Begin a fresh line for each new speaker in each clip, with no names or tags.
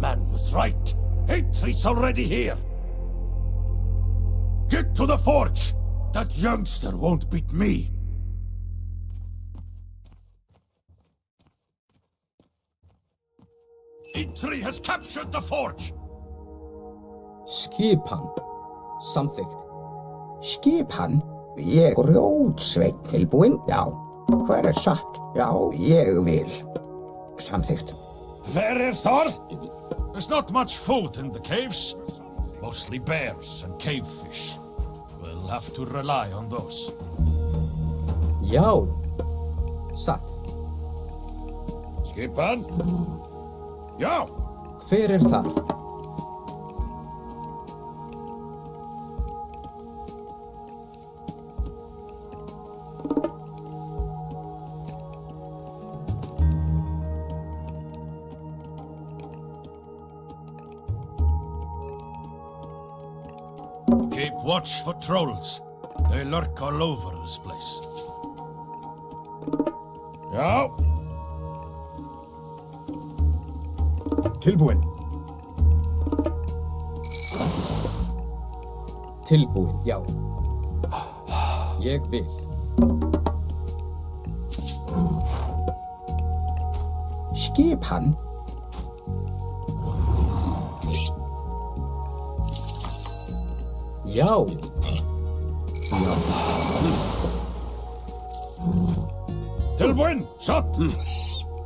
man was right. Hatred's already here. Get to the forge! That youngster won't beat me. Eitri has captured the forge!
Skipan. Samþykkt.
Skipan? Ég grjótsveinn tilbúinn, já. Hver satt? Já, ég vil. Samþykkt.
Where is Thor? There's not much food in the caves. Mostly bears and cave fish. We'll have to rely on those.
Já. Satt.
Skipan? Já!
Hver þar?
Keep watch for trolls. They lurk all over this place. Já!
Tilbúinn.
Tilbúinn, já. Ég vil.
Skipan?
Já.
Já.
Tilbúinn, satt!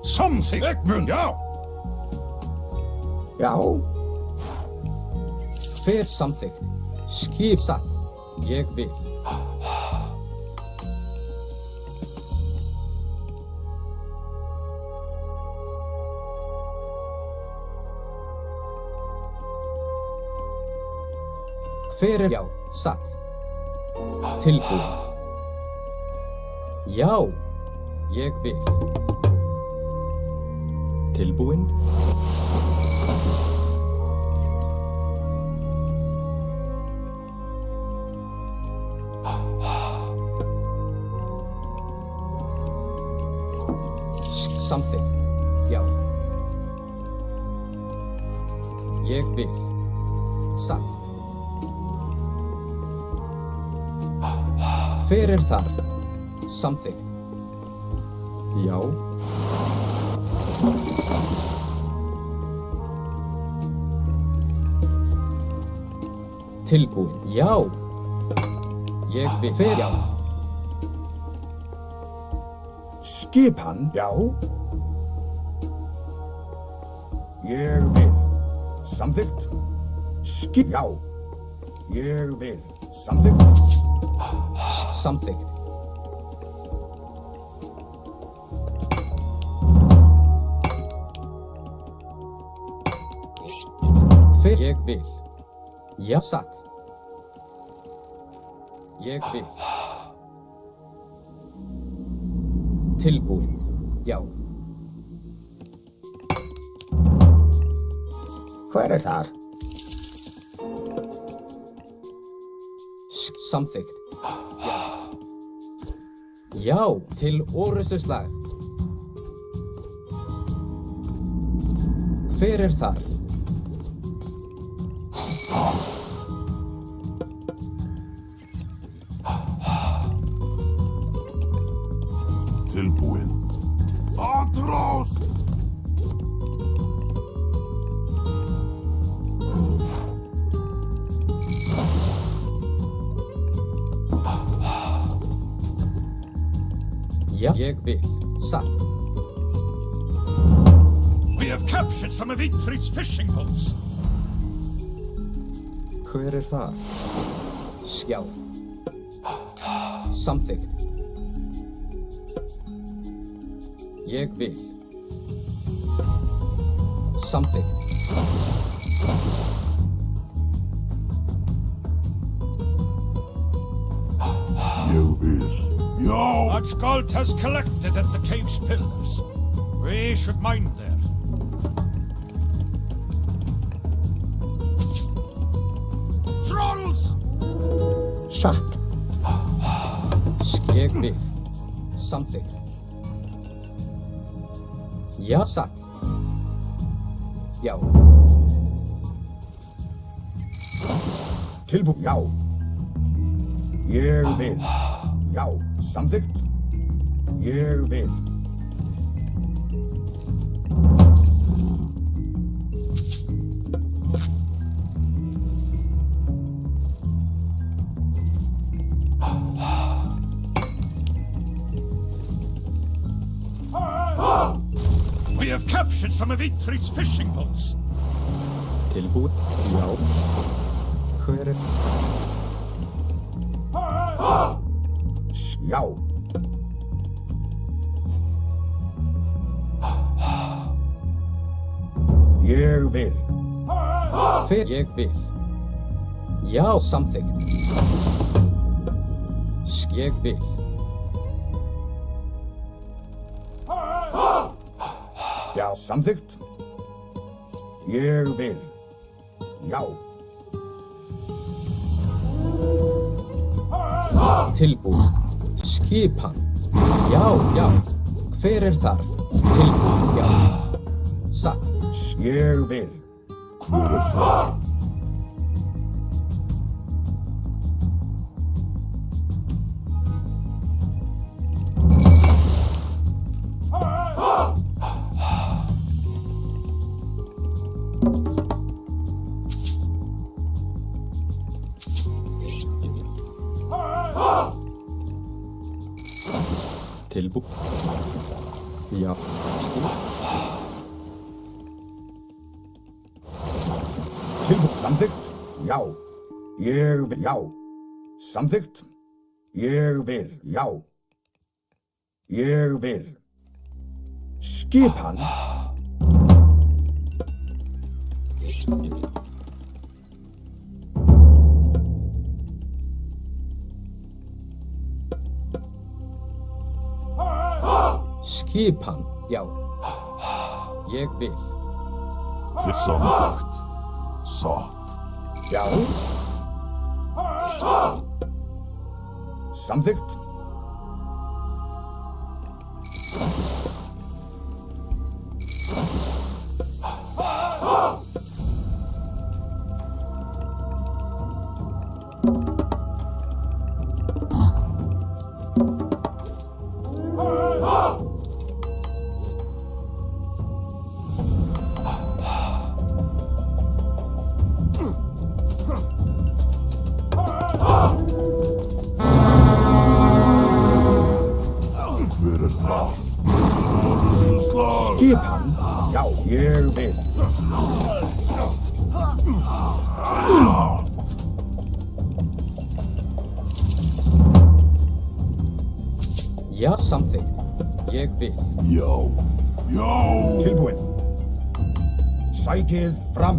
Something, Egmund, já!
Já.
Hver samþykkt? Skip satt. Ég vil. Hver já, satt. Tilbúinn. Já, ég vil.
Tilbúinn.
Samþykkt. Já. Ég vil. Satt. Hver þar? Samþykkt.
Já.
Tilbúinn. Já. Ég vil. Hver já.
Skipan? Já. Ég vil. Samþykkt. Já. Ég vil. Samþykkt.
Samþykkt. Hver ég vil. Já, satt. Ég vil. Tilbúinn. Já.
Hver þar?
Samþykkt. Já. Já, til orrustuslag. Hver þar?
Tilbúinn. Atros!
Já, ég vil. Satt.
We have captured some of Eitfrid's fishing boats.
Hver þar?
Já. Samþykkt. Ég vil. Samþykkt.
Ég vil. Yo! Much gold has collected at the cave's pillars. We should mine there. Trolls!
Satt.
Ég vil. Samþykkt. Já, satt. Já.
Tilbúin, já. Ég vil. Já, samþykkt. Ég vil.
We have captured some of Eitrid's fishing boats.
Tilbúin, já. Hver er... Já. Ég vil.
Hver ég vil. Já, samþykkt. Ég vil.
Já, samþykkt. Ég vil. Já.
Tilbúin. Skipan. Já, já. Hver er þar? Tilbúin, já. Satt.
Ég vil.
Hver er það?
Tilbúin. Já. Tilbúin. Samþykkt. Já. Ég vil. Já. Samþykkt. Ég vil. Já. Ég vil. Skipan.
Skipan, já. Ég vil.
Til samþykkt. Satt.
Já. Samþykkt.
Hver er það? Orðslag!
Skipan. Já. Ég vil.
Já, samþykkt. Ég vil.
Já. Já.
Tilbúin. Sækið fram.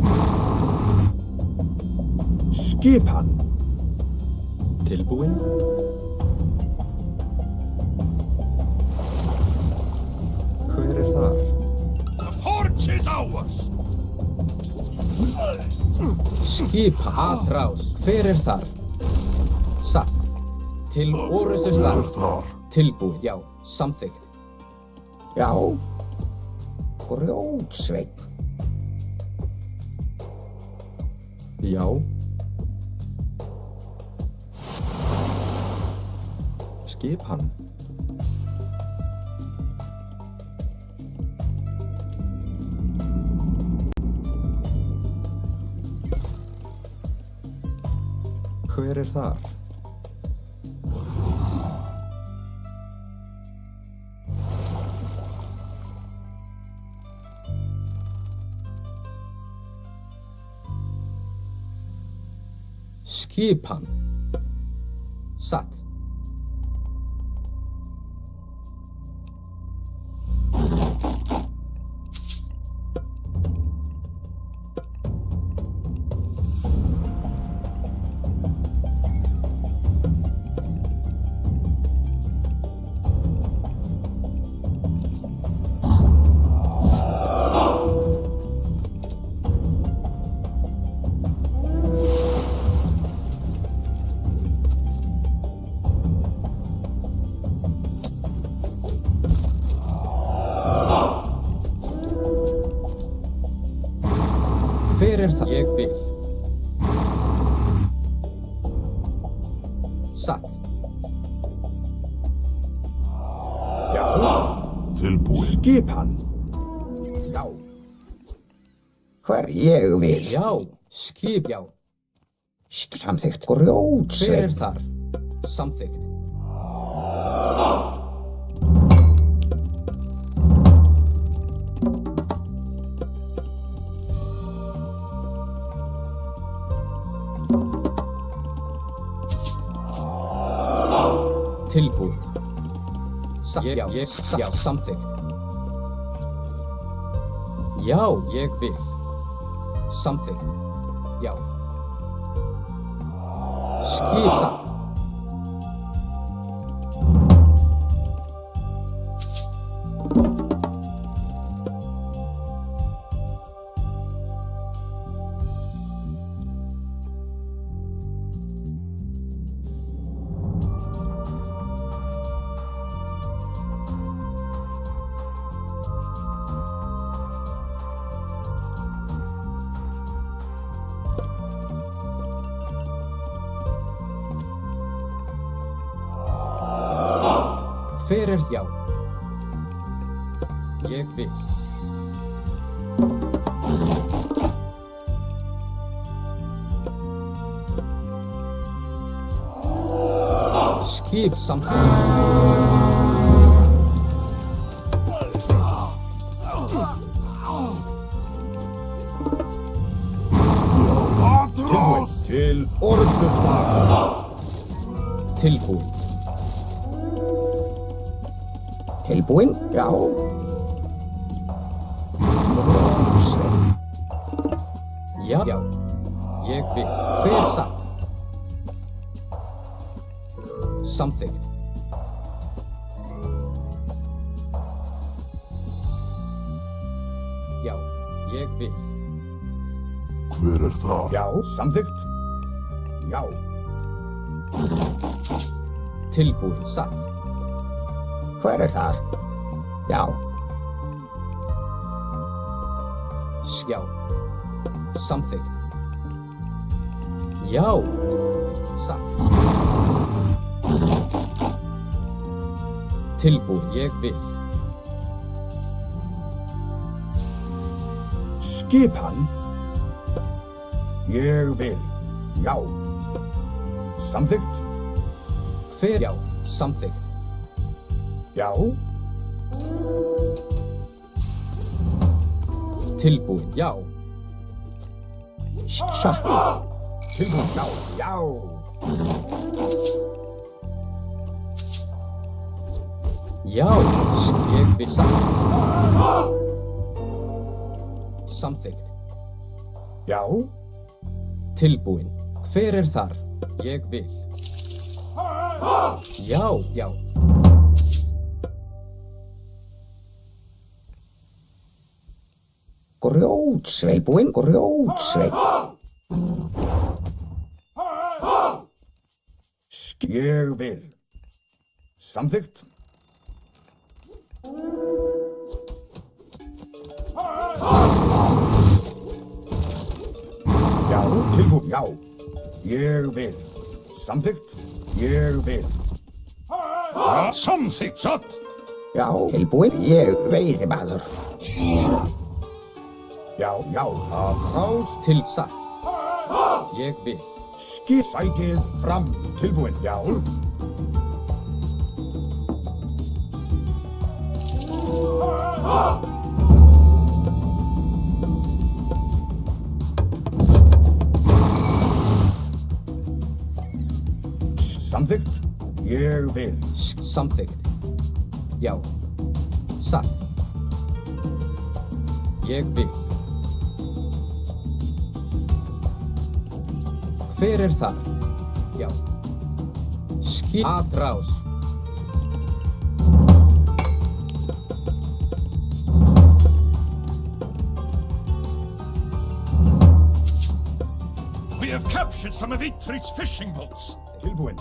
Skipan. Tilbúin. Hver er þar?
The forge is ours.
Skipan. Atrás. Hver er þar? Satt. Til orustu
Hver
stað.
er þar?
Tilbúin, já. Samþykkt.
Já. Grjótsveinn. Já. Skipan. Hver er þar?
Skipan. Satt. satt.
Já,
Tilbúin.
skipan. Já. Hver ég vil.
Já, skip, já.
Samþykkt.
Hver er
Grjótsveip.
þar? Samþykkt. Tilbúin. Já, samþykkt. Já, ég vil. Samþykkt. Já. Skip satt. Hver er já? Ég vil. Skip samþykkt.
Tilbúin til orðstöðslag.
Tilbúin.
Tilbúin? Já. Grjótsveip.
Já, já. Ég vil. Hver satt? Samþykkt. Já, ég vil.
Hver er það?
Já, samþykkt. Já.
Tilbúin satt.
Hver er þar? Já.
Já. Samþykkt. Já. Satt. Tilbúin, ég vil.
Skipan. Ég vil. Já. Samþykkt.
Hver já. Samþykkt.
Já.
Tilbúin, já.
Satt. Tilbúin. Já. Já.
Já. Ég vil satt. Samþykkt.
Já.
Tilbúin. Hver er þar? Ég vil. Já, já.
Grjótsveipúin. Grjótsveip. Ég vil. Samþykkt. Já, tilbúin. Já. Ég vil. Samþykkt. Ég vil.
Samþykkt satt.
Já, tilbúin. Ég veiði maður. Já, já, það ráð.
Til satt. Ég vil.
Sækið fram. Tilbúin. Já. Samþykkt. Ég vil.
Samþykkt. Já. Satt. Ég vil. Hver er þar? Já. Atrás.
We have captured some of Eithrith's fishing boats.
Tilbúin.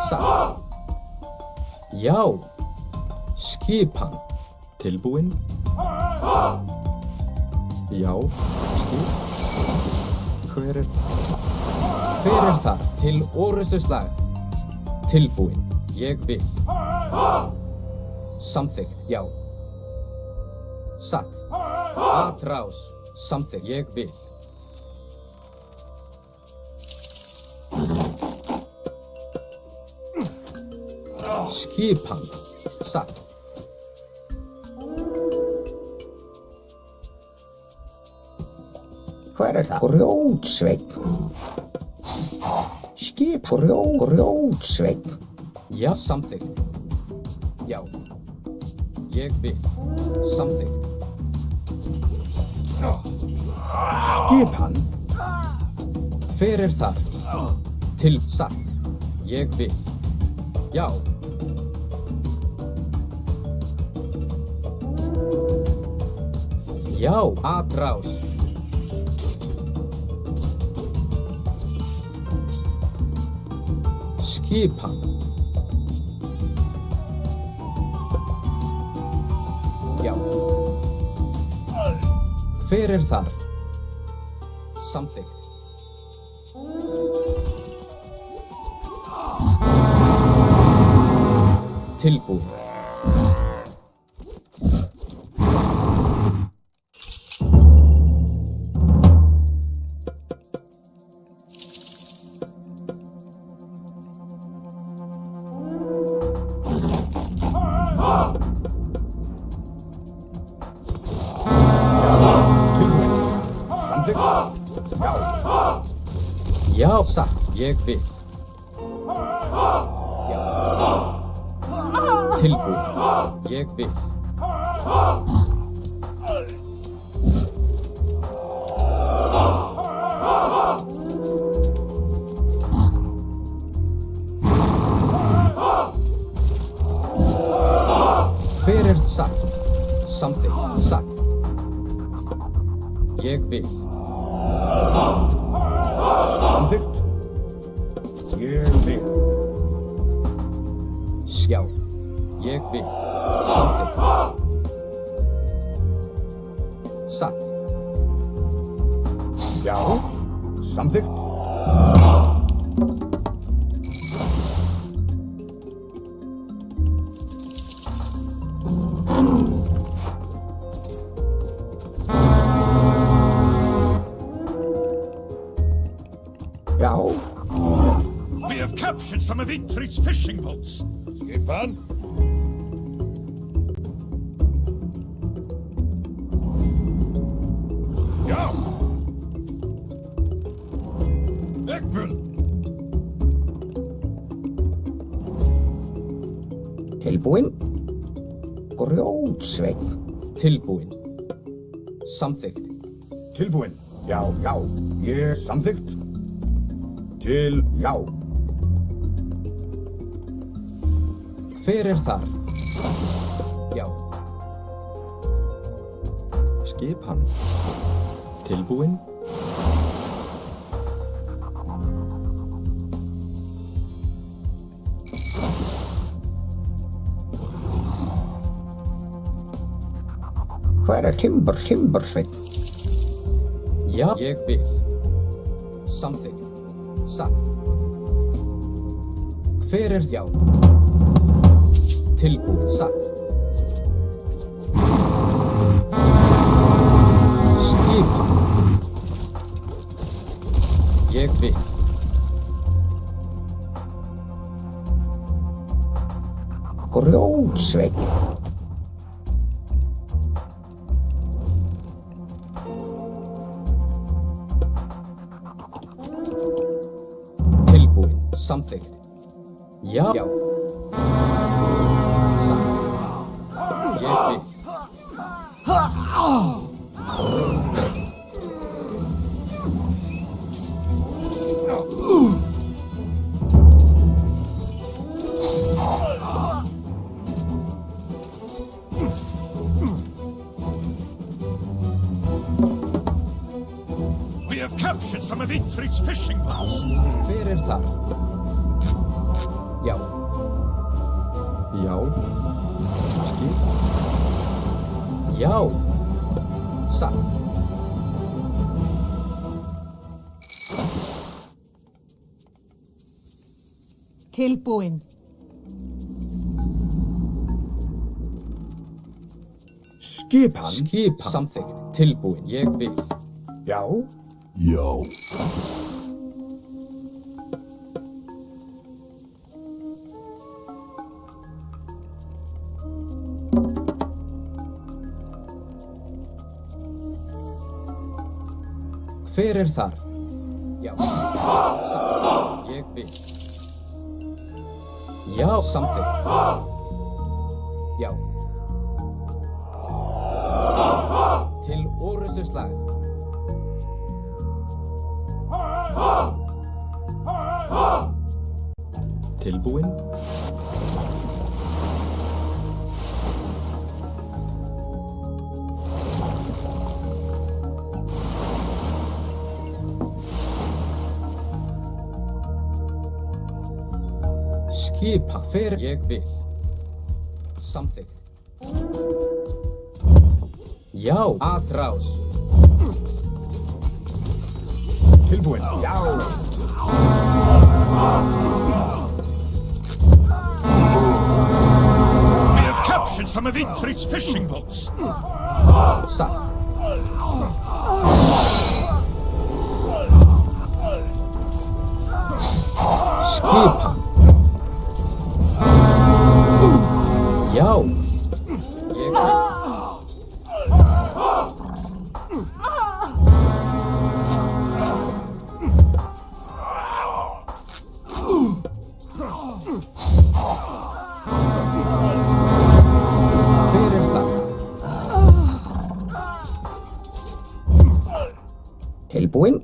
Satt. Já. Skipan.
Tilbúin? Já, skip. Hver er?
Hver þar til orrustuslag? Tilbúinn. Ég vil. Samþykkt. Já. Satt. Atrás. Samþykkt. Ég vil. Skipan. Satt.
Hver það? Grjótsveinn. Skip grjótsveinn.
Já, samþykkt. Já. Ég vil. Samþykkt.
Skipan.
Hver þar? Til satt. Ég vil. Já. Já, atrás. Skipan. Já. Hver þar? Samþykkt. Tilbúinn.
Samþykkt. Já.
Já, satt. Ég vil. Já. Tilbúinn. Ég vil. Hver satt? Samþykkt. Satt. Ég vil.
Samþykkt. Ég vil.
Já. Ég vil. Samþykkt. Satt.
Já. Samþykkt. Já.
We have captured some of Igfrid's fishing boats. Skipan. Já. Egbjörn.
Tilbúinn. Grjótsveinn.
Tilbúinn. Samþykkt.
Tilbúinn. Já, já. Ég samþykkt. Já.
Hver þar? Já.
Skipan. Tilbúinn.
Hver timbursveinn?
Já. Ég vil. Samþykkt. Satt. Hver já? Tilbúinn. Satt. Skipan. Ég vil.
Grjótsveinn.
Samþykkt. Já. Já. Satt. Ég vil.
We have captured some of Igfrid's fishing boats.
Hver þar? Já.
Já. Skip.
Já. Satt.
Tilbúin.
Skipan?
Skipan. Samþykkt. Tilbúin. Ég vil.
Já.
Já.
Hver er þar? Já. Samþykkt. Ég vil. Já. Samþykkt. Já. Til orrustuslag.
Tilbúin.
Skipa. Hver ég vil. Samþykkt. Já. Atrás.
Tilbúin. Já.
We have captured some of Idri's fishing boats.
Satt. Skipa. Já. Ég vil. Hver er það?
Tilbúin.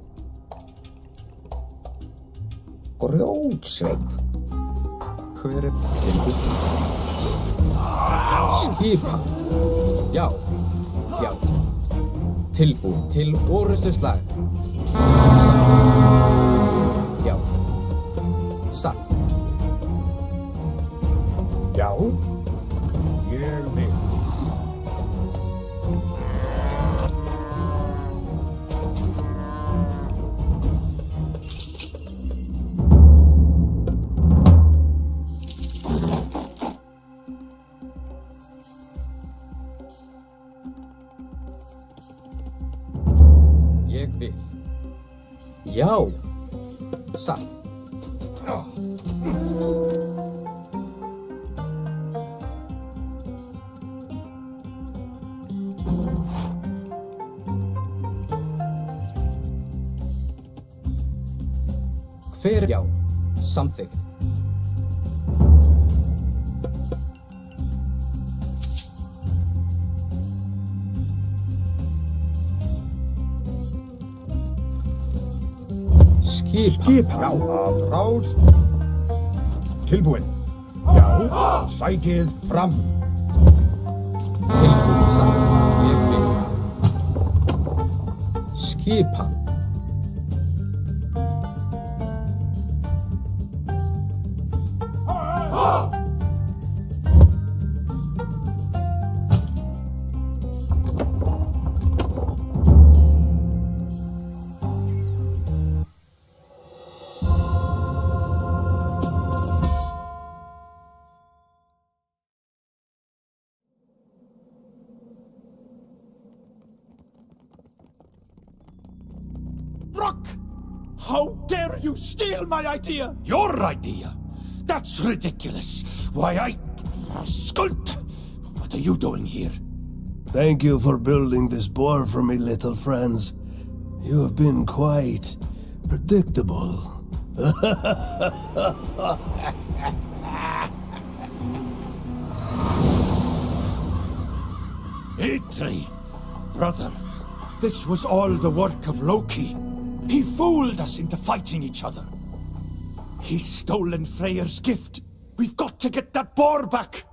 Grjótsveinn.
Hver er tilbúin?
Skipa. Já. Já. Tilbúin. Til orrustuslag. Satt. Já. Satt.
Já. Ég vil.
Ég vil. Já. Satt. Hver? Já. Samþykkt. Skipa.
Skipan. Já. Atrás. Tilbúin. Já. Sækið fram.
Tilbúin. Satt. Ég vil. Skipan.
Brock! How dare you steal my idea? Your idea? That's ridiculous. Why, Skuld! What are you doing here?
Thank you for building this bar for me, little friends. You have been quite predictable.
Idri, brother, this was all the work of Loki. He fooled us into fighting each other. He's stolen Freyr's gift. We've got to get that boar back.